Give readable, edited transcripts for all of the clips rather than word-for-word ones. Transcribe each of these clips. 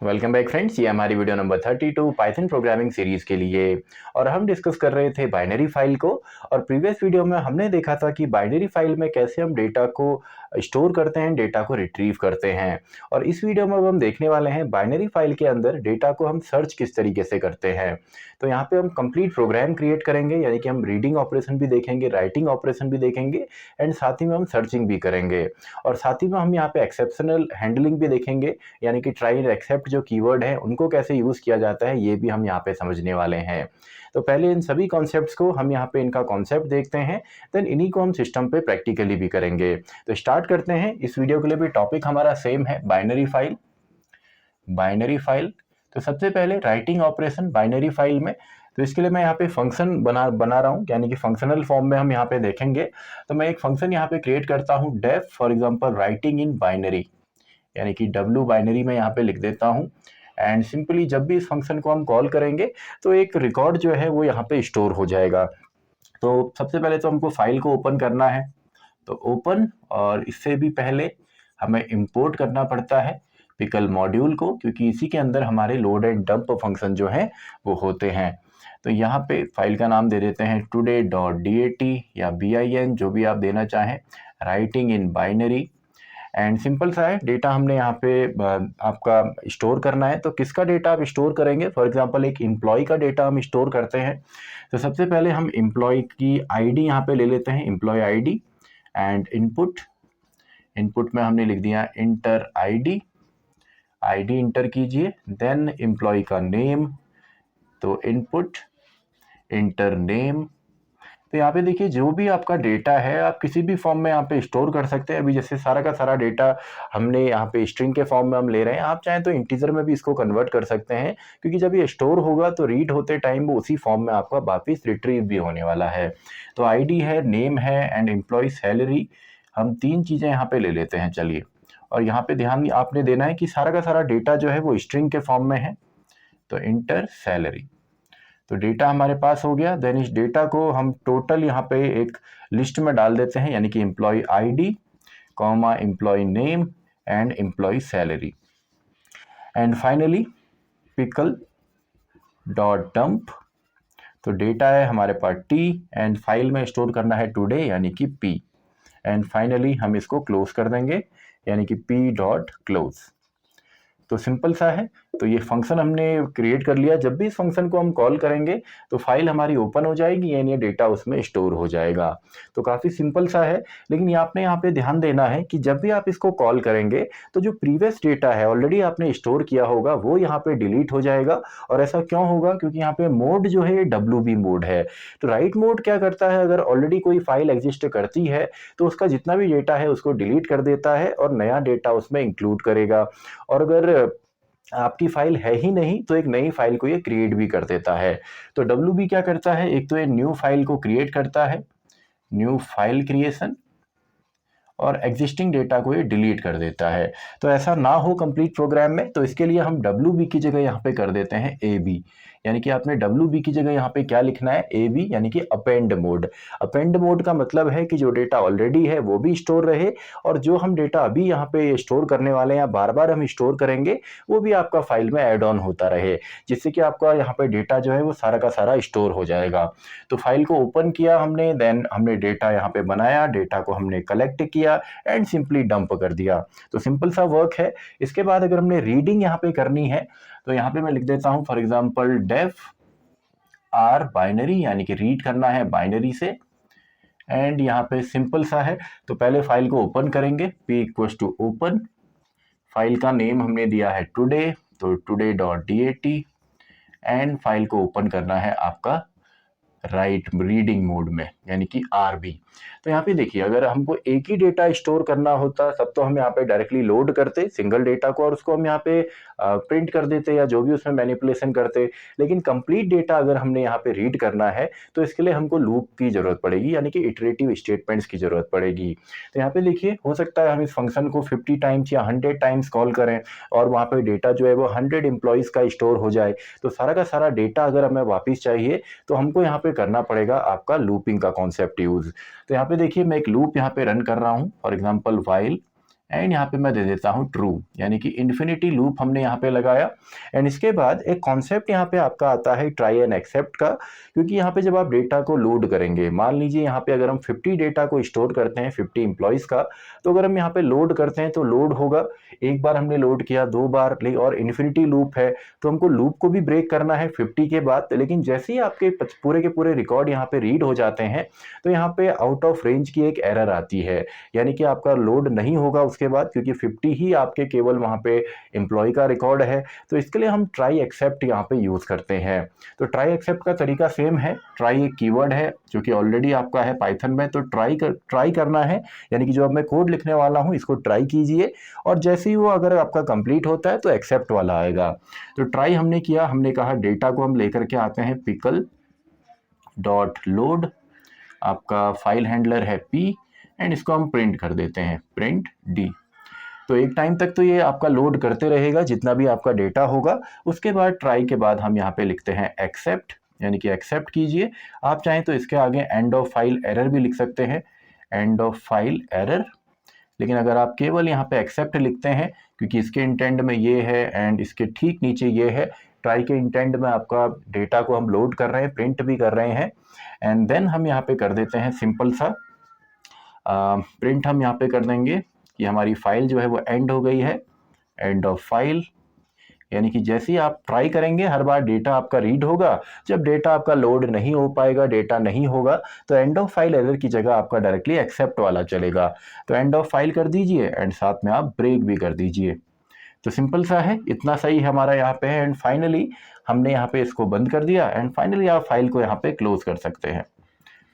Welcome back friends, ये हमारी video number 32 Python programming series के लिए। और हम डिस्कस कर रहे थे बाइनरी फाइल को। और प्रीवियस वीडियो में हमने देखा था कि बाइनरी फाइल में कैसे हम डेटा को स्टोर करते हैं, डेटा को रिट्रीव करते हैं। और इस वीडियो में अब हम देखने वाले हैं बाइनरी फाइल के अंदर डेटा को हम सर्च किस तरीके से करते हैं। तो यहाँ पे हम कंप्लीट प्रोग्राम क्रिएट करेंगे, यानी कि हम रीडिंग ऑपरेशन भी देखेंगे, राइटिंग ऑपरेशन भी देखेंगे एंड साथ ही में हम सर्चिंग भी करेंगे। और साथ ही में हम यहाँ पे एक्सेप्शनल हैंडलिंग भी देखेंगे, यानी कि ट्राई एंड एक्सेप्ट जो कीवर्ड है उनको कैसे यूज किया जाता है, ये भी हम यहाँ पे समझने वाले हैं। तो पहले इन सभी कॉन्सेप्ट्स को हम यहाँ पे इनका कॉन्सेप्ट देखते हैं, देन इन्हीं को हम सिस्टम पे प्रैक्टिकली भी करेंगे। तो स्टार्ट करते हैं। इस वीडियो के लिए भी टॉपिक हमारा सेम है, बाइनरी फाइल। बाइनरी फाइल, तो सबसे पहले राइटिंग ऑपरेशन बाइनरी फाइल में। तो इसके लिए मैं यहाँ पे फंक्शन बना रहा हूँ, यानी कि फंक्शनल फॉर्म में हम यहाँ पे देखेंगे। तो मैं एक फंक्शन यहाँ पे क्रिएट करता हूँ, def for example writing in binary, यानी कि डब्ल्यू बाइनरी में यहाँ पे लिख देता हूँ। एंड सिंपली जब भी इस फंक्शन को हम कॉल करेंगे तो एक रिकॉर्ड जो है वो यहाँ पे स्टोर हो जाएगा। तो सबसे पहले तो हमको फाइल को ओपन करना है, तो ओपन, और इससे भी पहले हमें इंपोर्ट करना पड़ता है पिकल मॉड्यूल को, क्योंकि इसी के अंदर हमारे लोड एंड डंप फंक्शन जो हैं वो होते हैं। तो यहाँ पे फाइल का नाम दे देते हैं today.dat या bin, जो भी आप देना चाहें, writing in binary. And simple सा है, डेटा हमने यहाँ पे आपका स्टोर करना है। तो किसका डेटा आप स्टोर करेंगे? फॉर एग्जांपल एक एम्प्लॉय का डेटा हम स्टोर करते हैं। तो सबसे पहले हम एम्प्लॉय की आईडी यहाँ पे ले लेते हैं, एम्प्लॉय आईडी। एंड इनपुट में हमने लिख दिया इंटर आईडी इंटर कीजिए। देन एम्प्लॉय का नेम, तो इनपुट इंटर नेम। तो यहाँ पे देखिए, जो भी आपका डेटा है आप किसी भी फॉर्म में यहाँ पे स्टोर कर सकते हैं। अभी जैसे सारा का सारा डेटा हमने यहाँ पे स्ट्रिंग के फॉर्म में हम ले रहे हैं, आप चाहें तो इंटीजर में भी इसको कन्वर्ट कर सकते हैं, क्योंकि जब ये स्टोर होगा तो रीड होते टाइम वो उसी फॉर्म में आपका वापिस रिट्रीव भी होने वाला है। तो आईडी है, नेम है एंड एम्प्लॉय सैलरी, हम तीन चीज़ें यहाँ पे ले लेते हैं। चलिए, और यहाँ पे ध्यान आपने देना है कि सारा का सारा डेटा जो है वो स्ट्रिंग के फॉर्म में है। तो इंटर सैलरी, तो डेटा हमारे पास हो गया। देन इस डेटा को हम टोटल यहाँ पे एक लिस्ट में डाल देते हैं, यानी कि employ ID comma employ name and employ salary. And finally pickle dot dump, तो डेटा है हमारे पास टी एंड फाइल में स्टोर करना है टुडे, यानी कि पी। एंड फाइनली हम इसको क्लोज कर देंगे, यानी कि पी डॉट क्लोज। तो सिंपल सा है। तो ये फंक्शन हमने क्रिएट कर लिया। जब भी इस फंक्शन को हम कॉल करेंगे तो फाइल हमारी ओपन हो जाएगी, यानी ये डेटा उसमें स्टोर हो जाएगा। तो काफ़ी सिंपल सा है, लेकिन आपने यहाँ पे ध्यान देना है कि जब भी आप इसको कॉल करेंगे तो जो प्रीवियस डेटा है ऑलरेडी आपने स्टोर किया होगा वो यहाँ पे डिलीट हो जाएगा। और ऐसा क्यों होगा? क्योंकि यहाँ पे मोड जो है WB मोड है। तो राइट मोड क्या करता है, अगर ऑलरेडी कोई फाइल एग्जिस्ट करती है तो उसका जितना भी डेटा है उसको डिलीट कर देता है और नया डेटा उसमें इंक्लूड करेगा। और अगर आपकी फाइल है ही नहीं तो एक नई फाइल को ये क्रिएट भी कर देता है। तो WB क्या करता है, एक तो ये न्यू फाइल को क्रिएट करता है, न्यू फाइल क्रिएशन, और एग्जिस्टिंग डेटा को ये डिलीट कर देता है। तो ऐसा ना हो कंप्लीट प्रोग्राम में, तो इसके लिए हम WB की जगह यहाँ पे कर देते हैं AB, यानी कि आपने WB की जगह यहाँ पे क्या लिखना है, AB, यानी कि अपेंड मोड। अपेंड मोड का मतलब है कि जो डेटा ऑलरेडी है वो भी स्टोर रहे, और जो हम डेटा अभी यहाँ पे स्टोर करने वाले हैं या बार बार हम स्टोर करेंगे वो भी आपका फाइल में एड ऑन होता रहे, जिससे कि आपका यहाँ पे डेटा जो है वो सारा का सारा स्टोर हो जाएगा। तो फाइल को ओपन किया हमने, देन हमने डेटा यहाँ पे बनाया, डेटा को हमने कलेक्ट किया एंड सिंपली डंप कर दिया। तो सिंपल सा वर्क है। इसके बाद अगर हमने रीडिंग यहाँ पे करनी है तो यहाँ पे मैं लिख देता हूँ for example def r binary, यानी कि रीड करना है बाइनरी से। एंड यहाँ पे सिंपल सा है, तो पहले फाइल को ओपन करेंगे, p equals to open, file का नेम हमने दिया है टुडे, तो today.dat, एंड फाइल को ओपन करना है आपका राइट रीडिंग मोड में, यानी कि RB। तो यहाँ पे देखिए, अगर हमको एक ही डेटा स्टोर करना होता तब तो हम यहाँ पे डायरेक्टली लोड करते सिंगल डेटा को और उसको हम यहाँ पे प्रिंट कर देते या जो भी उसमें मैनिपुलेशन करते। लेकिन कंप्लीट डेटा अगर हमने यहाँ पे रीड करना है तो इसके लिए हमको लूप की जरूरत पड़ेगी, यानी कि इटरेटिव स्टेटमेंट्स की जरूरत पड़ेगी। तो यहाँ पे देखिए, हो सकता है हम इस फंक्शन को 50 टाइम्स या 100 टाइम्स कॉल करें और वहाँ पे डेटा जो है वो 100 एम्प्लॉयज़ का स्टोर हो जाए। तो सारा का सारा डेटा अगर हमें वापस चाहिए तो हमको यहाँ पे करना पड़ेगा आपका लूपिंग का कॉन्सेप्ट यूज। तो यहाँ पे देखिए, मैं एक लूप यहाँ पे रन कर रहा हूँ, फॉर एग्जांपल व्हाइल एंड यहाँ पे मैं दे देता हूँ ट्रू, यानी कि इन्फिनिटी लूप हमने यहाँ पे लगाया। एंड इसके बाद एक कॉन्सेप्ट यहाँ पे आपका आता है ट्राई एंड एक्सेप्ट का, क्योंकि यहाँ पे जब आप डेटा को लोड करेंगे, मान लीजिए यहाँ पे अगर हम 50 डेटा को स्टोर करते हैं 50 एम्प्लॉयज़ का, तो अगर हम यहाँ पे लोड करते हैं तो लोड होगा, एक बार हमने लोड किया, 2 बार, और इन्फिनिटी लूप है तो हमको लूप को भी ब्रेक करना है 50 के बाद। लेकिन जैसे ही आपके पूरे के पूरे रिकॉर्ड यहाँ पे रीड हो जाते हैं तो यहाँ पे आउट ऑफ रेंज की एक एरर आती है, यानी कि आपका लोड नहीं होगा उसके बाद, क्योंकि 50 ही आपके केवल वहाँ पे एम्प्लॉय का रिकॉर्ड है। तो इसके लिए हम ट्राई एक्सेप्ट यहाँ पे यूज़ करते हैं। तो ट्राई एक्सेप्ट का तरीका सेम है। ट्राई एक कीवर्ड है जो कि ऑलरेडी आपका है पाइथन में, तो ट्राई करना है, यानी कि जो अब मैं कोड लिखने वाला हूँ इसको ट्राई कीजिए, और जैसे ही वो अगर आपका कंप्लीट होता है तो एक्सेप्ट वाला आएगा। तो ट्राई हमने किया, हमने कहा डेटा को हम लेकर के आते हैं पिकल डॉट लोड, आपका फाइल हैंडलर है p, एंड इसको हम प्रिंट कर देते हैं प्रिंट d। तो एक टाइम तक तो ये आपका लोड करते रहेगा जितना भी आपका डेटा होगा। उसके बाद ट्राई के बाद हम यहाँ पे लिखते हैं एक्सेप्ट, यानी कि एक्सेप्ट कीजिए। आप चाहें तो इसके आगे एंड ऑफ फाइल एरर भी लिख सकते हैं, एंड ऑफ फाइल एरर। लेकिन अगर आप केवल यहाँ पे एक्सेप्ट लिखते हैं, क्योंकि इसके इंटेंड में ये है एंड इसके ठीक नीचे ये है, ट्राई के इंटेंड में आपका डेटा को हम लोड कर रहे हैं, प्रिंट भी कर रहे हैं, एंड देन हम यहाँ पे कर देते हैं सिंपल सा प्रिंट। हम यहाँ पे कर देंगे कि हमारी फाइल जो है वो एंड हो गई है, एंड ऑफ फाइल, यानी कि जैसे ही आप ट्राई करेंगे हर बार डेटा आपका रीड होगा, जब डेटा आपका लोड नहीं हो पाएगा, डेटा नहीं होगा, तो एंड ऑफ फाइल एरर की जगह आपका डायरेक्टली एक्सेप्ट वाला चलेगा। तो एंड ऑफ फाइल कर दीजिए एंड साथ में आप ब्रेक भी कर दीजिए। तो सिंपल सा है, इतना सही हमारा यहाँ पे है। एंड फाइनली हमने यहाँ पे इसको बंद कर दिया, एंड फाइनली आप फाइल को यहाँ पे क्लोज कर सकते हैं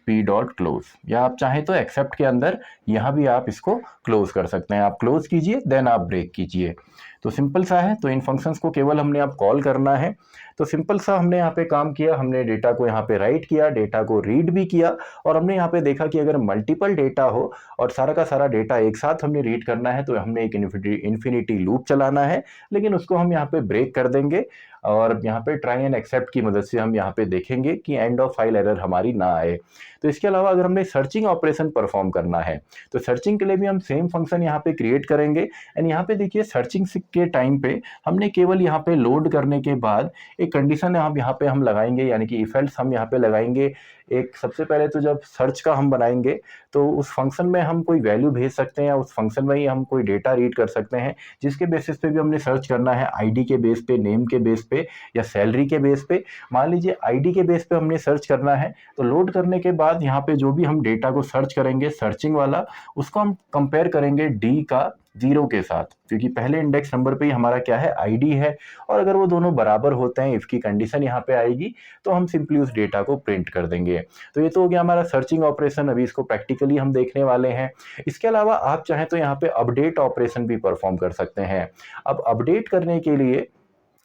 p डॉट क्लोज, या आप चाहें तो एक्सेप्ट के अंदर यहाँ भी आप इसको क्लोज कर सकते हैं। आप क्लोज कीजिए देन आप ब्रेक कीजिए। तो सिंपल सा है। तो इन फंक्शंस को केवल हमने आप कॉल करना है। तो सिंपल सा हमने यहाँ पे काम किया, हमने डेटा को यहाँ पे राइट किया, डेटा को रीड भी किया, और हमने यहाँ पे देखा कि अगर मल्टीपल डेटा हो और सारा का सारा डेटा एक साथ हमने रीड करना है तो हमने एक इन्फिनिटी लूप चलाना है, लेकिन उसको हम यहाँ पे ब्रेक कर देंगे, और यहाँ पे ट्राई एंड एक्सेप्ट की मदद से हम यहाँ पे देखेंगे कि एंड ऑफ फाइल एरर हमारी ना आए। तो इसके अलावा अगर हमने सर्चिंग ऑपरेशन परफॉर्म करना है तो सर्चिंग के लिए भी हम सेम फंक्शन यहाँ पे क्रिएट करेंगे। एंड यहाँ पे देखिए सर्चिंग के टाइम पे हमने केवल यहाँ पे लोड करने के बाद एक कंडीशन यहाँ पे हम लगाएंगे, यानी कि इफ एल्स हम यहाँ पे लगाएंगे। एक सबसे पहले तो जब सर्च का हम बनाएंगे तो उस फंक्शन में हम कोई वैल्यू भेज सकते हैं, उस फंक्शन में ही हम कोई डेटा रीड कर सकते हैं, जिसके बेसिस पे भी हमने सर्च करना है, आईडी के बेस पे, नेम के बेस पे, या सैलरी के बेस पे। मान लीजिए आईडी के बेस पे हमने सर्च करना है, तो लोड करने के बाद यहाँ पे जो भी हम डेटा को सर्च करेंगे सर्चिंग वाला, उसको हम कंपेयर करेंगे डी का 0 के साथ, क्योंकि पहले इंडेक्स नंबर पे ही हमारा क्या है, आईडी है। और अगर वो दोनों बराबर होते हैं, इफ की कंडीशन यहाँ पे आएगी, तो हम सिंपली उस डेटा को प्रिंट कर देंगे। तो ये तो हो गया हमारा सर्चिंग ऑपरेशन। अभी इसको प्रैक्टिकली हम देखने वाले हैं। इसके अलावा आप चाहें तो यहाँ पे अपडेट ऑपरेशन भी परफॉर्म कर सकते हैं। अब अपडेट करने के लिए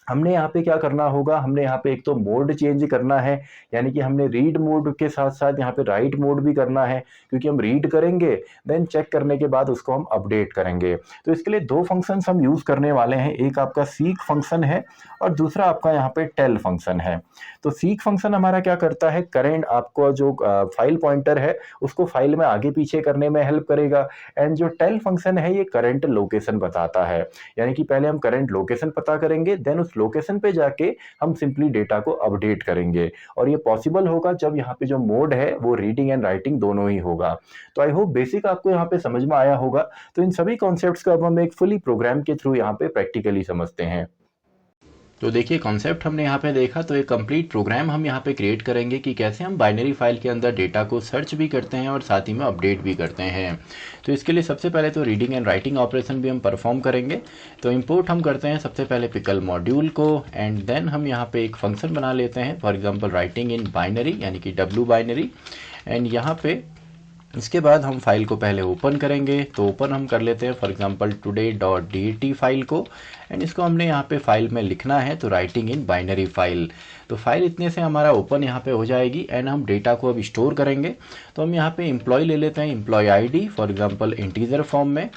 हमने यहाँ पे क्या करना होगा, हमने यहाँ पे एक तो मोड चेंज करना है, यानी कि हमने रीड मोड के साथ साथ यहाँ पे राइट मोड भी करना है, क्योंकि हम रीड करेंगे देन चेक करने के बाद उसको हम अपडेट करेंगे। तो इसके लिए दो फंक्शंस हम यूज़ करने वाले हैं, एक आपका सीक फंक्शन है और दूसरा आपका यहाँ पे टेल फंक्शन है। तो सीक फंक्शन हमारा क्या करता है, करेंट आपको जो फाइल पॉइंटर है उसको फाइल में आगे पीछे करने में हेल्प करेगा। एंड जो टेल फंक्शन है ये करंट लोकेशन बताता है, यानी कि पहले हम करंट लोकेशन पता करेंगे, देन उस लोकेशन पे जाके हम सिंपली डेटा को अपडेट करेंगे। और ये पॉसिबल होगा जब यहाँ पे जो मोड है वो रीडिंग एंड राइटिंग दोनों ही होगा। तो आई होप बेसिक आपको यहाँ पे समझ में आया होगा। तो इन सभी कॉन्सेप्ट्स को अब हम एक फुली प्रोग्राम के थ्रू यहाँ पे प्रैक्टिकली समझते हैं। तो देखिए कॉन्सेप्ट हमने यहाँ पे देखा, तो एक कंप्लीट प्रोग्राम हम यहाँ पे क्रिएट करेंगे कि कैसे हम बाइनरी फाइल के अंदर डेटा को सर्च भी करते हैं और साथ ही में अपडेट भी करते हैं। तो इसके लिए सबसे पहले तो रीडिंग एंड राइटिंग ऑपरेशन भी हम परफॉर्म करेंगे। तो इंपोर्ट हम करते हैं सबसे पहले पिकल मॉड्यूल को, एंड देन हम यहाँ पे एक फंक्शन बना लेते हैं, for example writing in binary, यानी कि w बाइनरी। एंड यहाँ पे इसके बाद हम फाइल को पहले ओपन करेंगे। तो ओपन हम कर लेते हैं फॉर एग्जांपल today.dat फाइल को, एंड इसको हमने यहाँ पे फाइल में लिखना है, तो राइटिंग इन बाइनरी फाइल। तो फाइल इतने से हमारा ओपन यहाँ पे हो जाएगी। एंड हम डेटा को अब स्टोर करेंगे। तो हम यहाँ पे एम्प्लॉय ले लेते हैं, employ ID for example integer form में।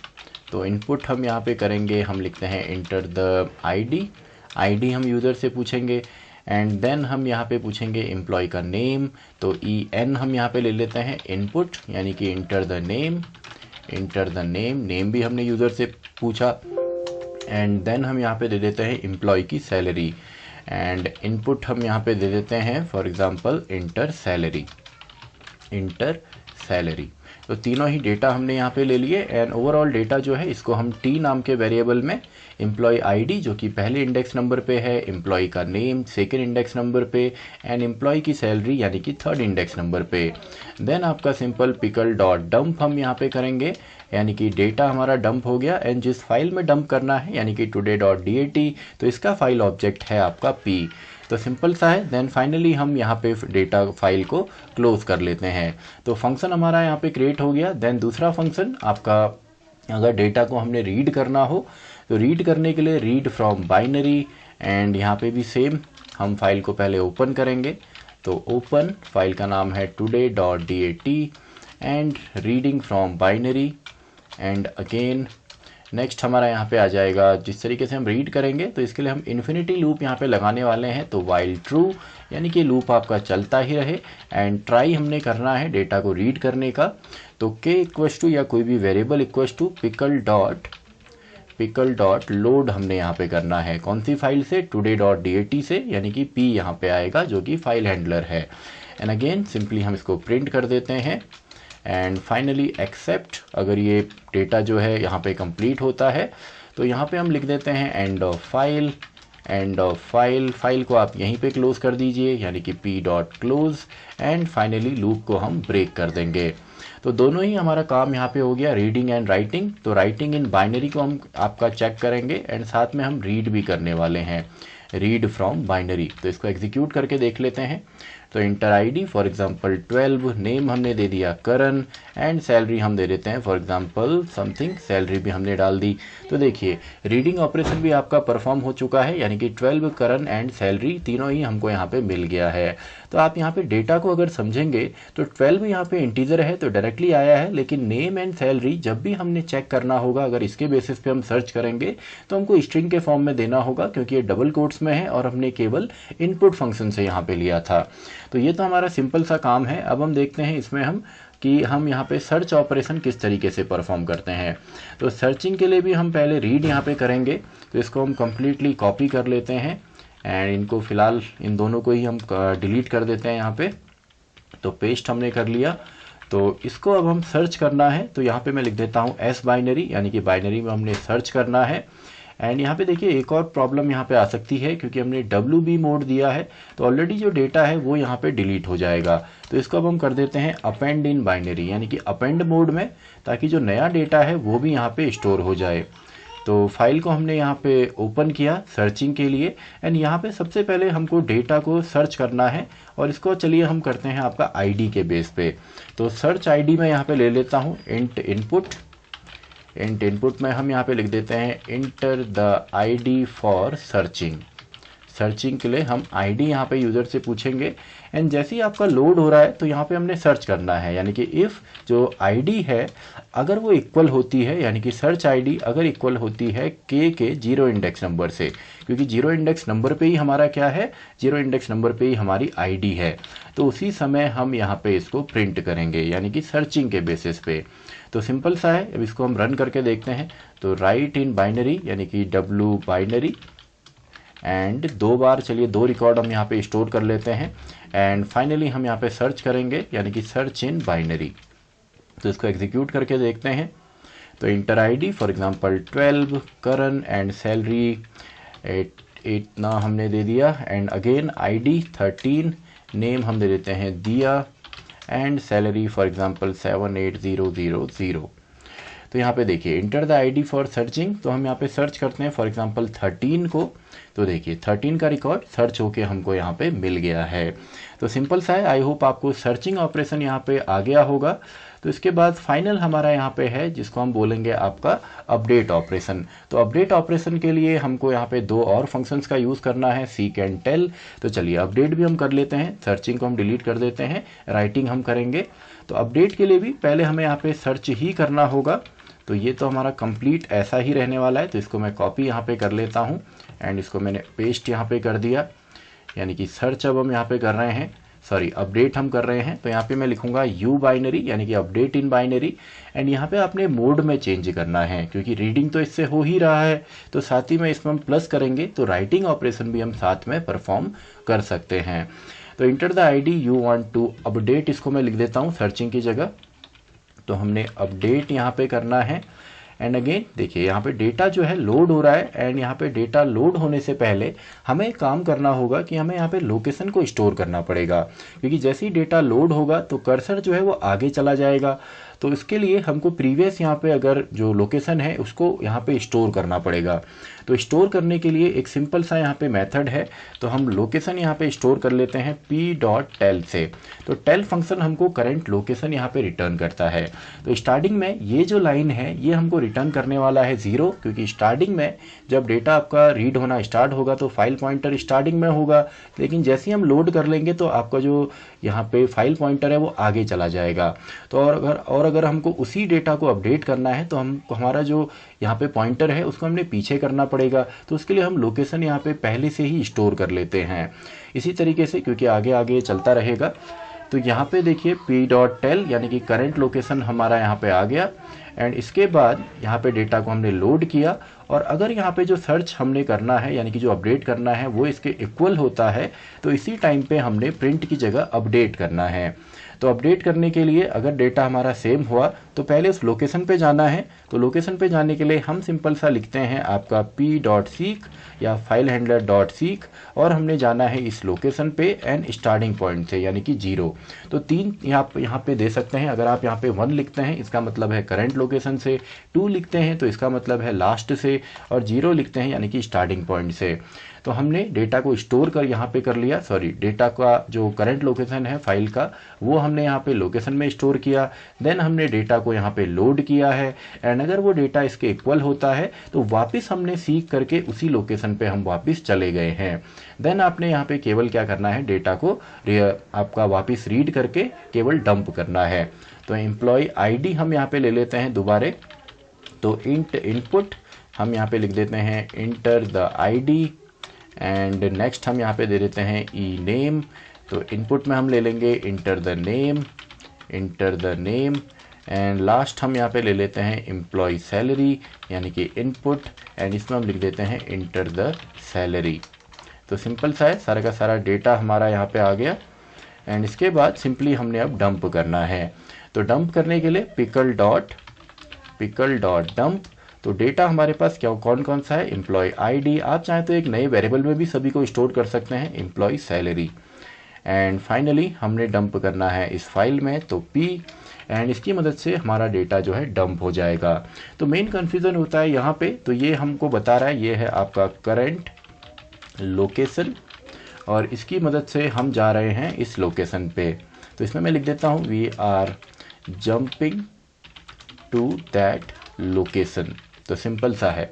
तो इनपुट हम यहाँ पे करेंगे, हम लिखते हैं इंटर द आईडी हम यूज़र से पूछेंगे। एंड देन हम यहाँ पे पूछेंगे एम्प्लॉय का नेम, तो EN हम यहाँ पे ले लेते हैं इनपुट, यानी कि enter the name. Enter the name, name भी हमने यूज़र से पूछा, एंड देन हम यहाँ पे दे देते हैं एम्प्लॉय की सैलरी, एंड इनपुट हम यहाँ पे दे देते हैं for example inter salary, inter salary. तो तीनों ही डेटा हमने यहाँ पे ले लिए, एंड ओवरऑल डेटा जो है इसको हम टी नाम के वेरिएबल में एम्प्लॉय आईडी जो कि पहले इंडेक्स नंबर पे है, एम्प्लॉय का नेम सेकंड इंडेक्स नंबर पे, एंड एम्प्लॉय की सैलरी यानी कि थर्ड इंडेक्स नंबर पे। देन आपका सिंपल पिकल डॉट डंप हम यहाँ पे करेंगे, यानी कि डेटा हमारा डंप हो गया, एंड जिस फाइल में डंप करना है यानी कि today.dat, तो इसका फाइल ऑब्जेक्ट है आपका p। तो सिंपल सा है। देन फाइनली हम यहाँ पे डेटा फाइल को क्लोज कर लेते हैं। तो फंक्शन हमारा यहाँ पे क्रिएट हो गया। देन दूसरा फंक्शन आपका, अगर डेटा को हमने रीड करना हो तो रीड करने के लिए रीड फ्रॉम बाइनरी, एंड यहाँ पे भी सेम हम फाइल को पहले ओपन करेंगे। तो ओपन, फाइल का नाम है today.dat, and reading from binary, and again next हमारा यहाँ पे आ जाएगा। जिस तरीके से हम रीड करेंगे तो इसके लिए हम इन्फिनिटी लूप यहाँ पे लगाने वाले हैं। तो वाइल ट्रू, यानी कि लूप आपका चलता ही रहे, एंड ट्राई हमने करना है डेटा को रीड करने का। तो k इक्वस टू या कोई भी variable equals to pickle dot load हमने यहाँ पे करना है। कौन सी फाइल से? today.dat से, यानी कि p यहाँ पे आएगा जो कि फाइल हैंडलर है। एंड अगेन सिंपली हम इसको प्रिंट कर देते हैं, एंड फाइनली एक्सेप्ट। अगर ये डेटा जो है यहाँ पे कंप्लीट होता है तो यहाँ पे हम लिख देते हैं end of file, end of file. File को आप यहीं पे क्लोज कर दीजिए, यानी कि p dot close, and finally loop को हम ब्रेक कर देंगे। तो दोनों ही हमारा काम यहाँ पे हो गया, रीडिंग एंड राइटिंग। तो राइटिंग इन बाइनरी को हम आपका चेक करेंगे, एंड साथ में हम रीड भी करने वाले हैं, रीड फ्रॉम बाइनरी। तो इसको एग्जीक्यूट करके देख लेते हैं। तो inter ID for example 12, name हमने दे दिया करण, एंड सैलरी हम दे देते हैं फॉर एग्जांपल समथिंग, सैलरी भी हमने डाल दी। तो देखिए रीडिंग ऑपरेशन भी आपका परफॉर्म हो चुका है, यानी कि 12 करण एंड सैलरी तीनों ही हमको यहाँ पे मिल गया है। तो आप यहाँ पे डेटा को अगर समझेंगे तो 12 यहाँ पे इंटीजर है तो डायरेक्टली आया है, लेकिन नेम एंड सैलरी जब भी हमने चेक करना होगा, अगर इसके बेसिस पे हम सर्च करेंगे तो हमको स्ट्रिंग के फॉर्म में देना होगा, क्योंकि ये डबल कोट्स में है और हमने केवल इनपुट फंक्शन से यहाँ पे लिया था। तो ये तो हमारा सिंपल सा काम है। अब हम देखते हैं इसमें हम कि हम यहाँ पे सर्च ऑपरेशन किस तरीके से परफॉर्म करते हैं। तो सर्चिंग के लिए भी हम पहले रीड यहाँ पे करेंगे, तो इसको हम कम्प्लीटली कॉपी कर लेते हैं, एंड इनको फ़िलहाल इन दोनों को ही हम डिलीट कर देते हैं यहाँ पे। तो पेस्ट हमने कर लिया। तो इसको अब हम सर्च करना है, तो यहाँ पे मैं लिख देता हूँ एस बाइनरी, यानी कि बाइनरी में हमने सर्च करना है। एंड यहाँ पे देखिए एक और प्रॉब्लम यहाँ पे आ सकती है, क्योंकि हमने WB मोड दिया है तो ऑलरेडी जो डेटा है वो यहाँ पे डिलीट हो जाएगा। तो इसको अब हम कर देते हैं अपेंड इन बाइनरी, यानी कि अपेंड मोड में, ताकि जो नया डेटा है वो भी यहाँ पे स्टोर हो जाए। तो फाइल को हमने यहाँ पे ओपन किया सर्चिंग के लिए, एंड यहाँ पे सबसे पहले हमको डेटा को सर्च करना है, और इसको चलिए हम करते हैं आपका आईडी के बेस पे। तो सर्च आईडी में यहाँ पे ले लेता हूँ इंट इनपुट में हम यहाँ पे लिख देते हैं inter the ID for searching. Searching के लिए हम आईडी यहाँ पे यूज़र से पूछेंगे, एंड जैसे ही आपका लोड हो रहा है तो यहाँ पे हमने सर्च करना है, यानी कि इफ़ जो आईडी है अगर वो इक्वल होती है, यानी कि सर्च आईडी अगर इक्वल होती है के 0 इंडेक्स नंबर से, क्योंकि 0 इंडेक्स नंबर पे ही हमारा क्या है, 0 इंडेक्स नंबर पे ही हमारी आईडी है, तो उसी समय हम यहाँ पे इसको प्रिंट करेंगे, यानी कि सर्चिंग के बेसिस पे। तो सिंपल सा है। अब इसको हम रन करके देखते हैं। तो राइट इन बाइनरी, यानी कि W बाइनरी, एंड 2 बार चलिए 2 रिकॉर्ड हम यहाँ पे स्टोर कर लेते हैं, एंड फाइनली हम यहाँ पे सर्च करेंगे, यानी कि सर्च इन बाइनरी। तो इसको एग्जीक्यूट करके देखते हैं। तो inter ID for example 12 Karan, and salary इतना हमने दे दिया, एंड अगेन आईडी 13, नेम हम दे देते हैं दिया, एंड सैलरी फॉर एग्जांपल 78000। तो यहाँ पे देखिए inter the ID for searching, तो हम यहाँ पे सर्च करते हैं फॉर एग्जांपल 13 को। तो देखिए 13 का रिकॉर्ड सर्च होके हमको यहाँ पे मिल गया है। तो सिंपल सा है। आई होप आपको सर्चिंग ऑपरेशन यहाँ पे आ गया होगा। तो इसके बाद फाइनल हमारा यहाँ पे है, जिसको हम बोलेंगे आपका अपडेट ऑपरेशन। तो अपडेट ऑपरेशन के लिए हमको यहाँ पे 2 और फंक्शंस का यूज़ करना है, सीक एंड टेल। तो चलिए अपडेट भी हम कर लेते हैं, सर्चिंग को हम डिलीट कर देते हैं, राइटिंग हम करेंगे। तो अपडेट के लिए भी पहले हमें यहाँ पे सर्च ही करना होगा। तो ये तो हमारा कंप्लीट ऐसा ही रहने वाला है। तो इसको मैं कॉपी यहाँ पे कर लेता हूँ, एंड इसको मैंने पेस्ट यहाँ पे कर दिया, यानी कि सर्च अब हम यहाँ पे कर रहे हैं। अपडेट हम कर रहे हैं, तो यहाँ पे मैं लिखूंगा यू बाइनरी यानी कि अपडेट इन बाइनरी। एंड यहाँ पे आपने मोड में चेंज करना है क्योंकि रीडिंग तो इससे हो ही रहा है, तो साथ ही में इसमें हम प्लस करेंगे तो राइटिंग ऑपरेशन भी हम साथ में परफॉर्म कर सकते हैं। तो enter the ID you want to update, इसको मैं लिख देता हूँ सर्चिंग की जगह। तो हमने अपडेट यहाँ पे करना है। एंड अगेन देखिए यहाँ पे डेटा जो है लोड हो रहा है। एंड यहाँ पे डेटा लोड होने से पहले हमें एक काम करना होगा कि हमें यहाँ पे लोकेशन को स्टोर करना पड़ेगा, क्योंकि जैसे ही डेटा लोड होगा तो कर्सर जो है वो आगे चला जाएगा। तो इसके लिए हमको प्रीवियस यहाँ पे अगर जो लोकेशन है उसको यहाँ पे स्टोर करना पड़ेगा। तो स्टोर करने के लिए एक सिंपल सा यहाँ पे मेथड है। तो हम लोकेशन यहाँ पे स्टोर कर लेते हैं p.tel से। तो टेल फंक्शन हमको करंट लोकेशन यहाँ पे रिटर्न करता है। तो स्टार्टिंग में ये जो लाइन है ये हमको रिटर्न करने वाला है 0, क्योंकि स्टार्टिंग में जब डेटा आपका रीड होना स्टार्ट होगा तो फाइल पॉइंटर स्टार्टिंग में होगा, लेकिन जैसे ही हम लोड कर लेंगे तो आपका जो यहाँ पे फाइल पॉइंटर है वो आगे चला जाएगा। तो और अगर हमको उसी डेटा को अपडेट करना है तो हमारा जो यहाँ पे पॉइंटर है उसको हमने पीछे करना पड़ेगा। तो उसके लिए हम लोकेशन यहाँ पे पहले से ही स्टोर कर लेते हैं इसी तरीके से, क्योंकि आगे आगे चलता रहेगा। तो यहाँ पे देखिए p.tel यानी कि करंट लोकेशन हमारा यहाँ पे आ गया। एंड इसके बाद यहाँ पे डेटा को हमने लोड किया, और अगर यहाँ पे जो सर्च हमने करना है यानी कि जो अपडेट करना है वो इसके इक्वल होता है तो इसी टाइम पे हमने प्रिंट की जगह अपडेट करना है। तो अपडेट करने के लिए अगर डेटा हमारा सेम हुआ तो पहले उस लोकेशन पे जाना है। तो लोकेशन पे जाने के लिए हम सिंपल सा लिखते हैं आपका p.seek या फाइल हैंडलर .seek, और हमने जाना है इस लोकेशन पे एंड स्टार्टिंग पॉइंट से यानी कि 0। तो 3 यहाँ पे दे सकते हैं। अगर आप यहाँ पे 1 लिखते हैं इसका मतलब है करंट लोकेशन से, 2 लिखते हैं तो इसका मतलब है लास्ट से, और 0 लिखते हैं यानी कि स्टार्टिंग पॉइंट से। तो हमने डेटा को स्टोर कर यहाँ पे कर लिया, डेटा का जो करंट लोकेशन है फाइल का वो हमने यहाँ पे लोकेशन में स्टोर किया। देन हमने डेटा को यहाँ पे लोड किया है। एंड अगर वो डेटा इसके इक्वल होता है तो वापस हमने सीख करके उसी लोकेशन पे हम वापस चले गए हैं। देन आपने यहाँ पे केवल क्या करना है, डेटा को आपका वापस रीड करके केवल डंप करना है। तो एम्प्लॉय आईडी हम यहाँ पे ले लेते हैं दोबारे। तो इंट इनपुट हम यहाँ पे लिख देते हैं inter the ID, and next हम यहाँ पे दे देते हैं ई नेम। तो इनपुट में हम ले लेंगे enter the name, and last हम यहाँ पे ले लेते हैं एम्प्लॉय सैलरी यानी कि इनपुट, एंड इसमें हम लिख देते हैं इंटर द सैलरी। तो सिंपल सा है, सारा का सारा डेटा हमारा यहाँ पे आ गया। एंड इसके बाद सिंपली हमने अब डंप करना है। तो डंप करने के लिए पिकल डॉट डंप। तो डेटा हमारे पास क्या कौन कौन सा है, एम्प्लॉय आईडी। आप चाहें तो एक नए वेरिएबल में भी सभी को स्टोर कर सकते हैं, एम्प्लॉय सैलरी। एंड फाइनली हमने डंप करना है इस फाइल में, तो p, एंड इसकी मदद से हमारा डेटा जो है डंप हो जाएगा। तो मेन कन्फ्यूज़न होता है यहाँ पे, तो ये हमको बता रहा है ये है आपका करंट लोकेशन, और इसकी मदद से हम जा रहे हैं इस लोकेशन पे। तो इसमें मैं लिख देता हूँ we are jumping to that location. तो सिंपल सा है।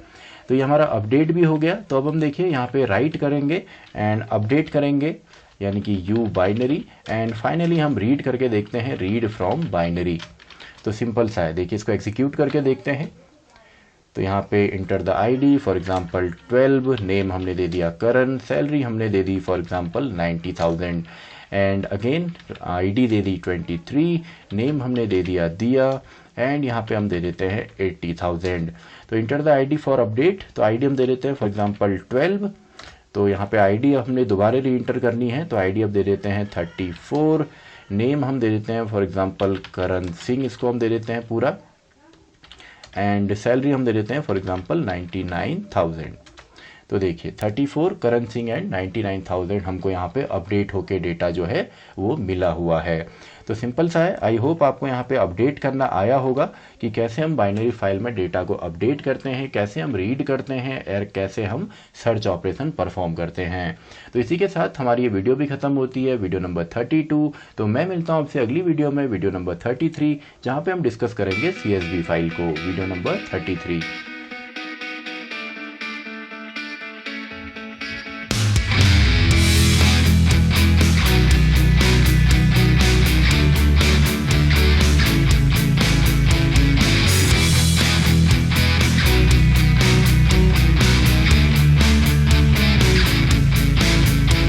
तो ये हमारा अपडेट भी हो गया। तो अब हम देखिए यहाँ पे राइट करेंगे एंड अपडेट करेंगे यानी कि यू बाइनरी, एंड फाइनली हम रीड करके देखते हैं रीड फ्रॉम बाइनरी। तो सिंपल सा है, देखिए इसको एग्जीक्यूट करके देखते हैं। तो यहाँ पे enter the ID for example 12, name हमने दे दिया करण, सैलरी हमने दे दी for example 90,000, and again ID दे दी 23, नेम हमने दे दिया दिया, एंड यहाँ पे हम दे देते हैं 80,000। तो enter the ID for update, तो आईडी हम दे देते हैं फॉर एग्जांपल 12। तो यहाँ पे आईडी हमने दोबारा री इंटर करनी है, तो आईडी अब दे देते हैं 34, नेम हम दे देते हैं फॉर एग्जांपल करण सिंह, इसको हम दे देते हैं पूरा, एंड सैलरी हम दे देते हैं फॉर एग्जांपल 99,000। तो देखिए 34 करण सिंह एंड 99,000 हमको यहाँ पे अपडेट होके डेटा जो है वो मिला हुआ है। तो सिंपल सा है। आई होप आपको यहाँ पे अपडेट करना आया होगा कि कैसे हम बाइनरी फाइल में डेटा को अपडेट करते हैं, कैसे हम रीड करते हैं और कैसे हम सर्च ऑपरेशन परफॉर्म करते हैं। तो इसी के साथ हमारी ये वीडियो भी खत्म होती है, वीडियो नंबर 32। तो मैं मिलता हूँ आपसे अगली वीडियो में, वीडियो नंबर 33, जहाँ पे हम डिस्कस करेंगे CSV फाइल को, वीडियो नंबर 33।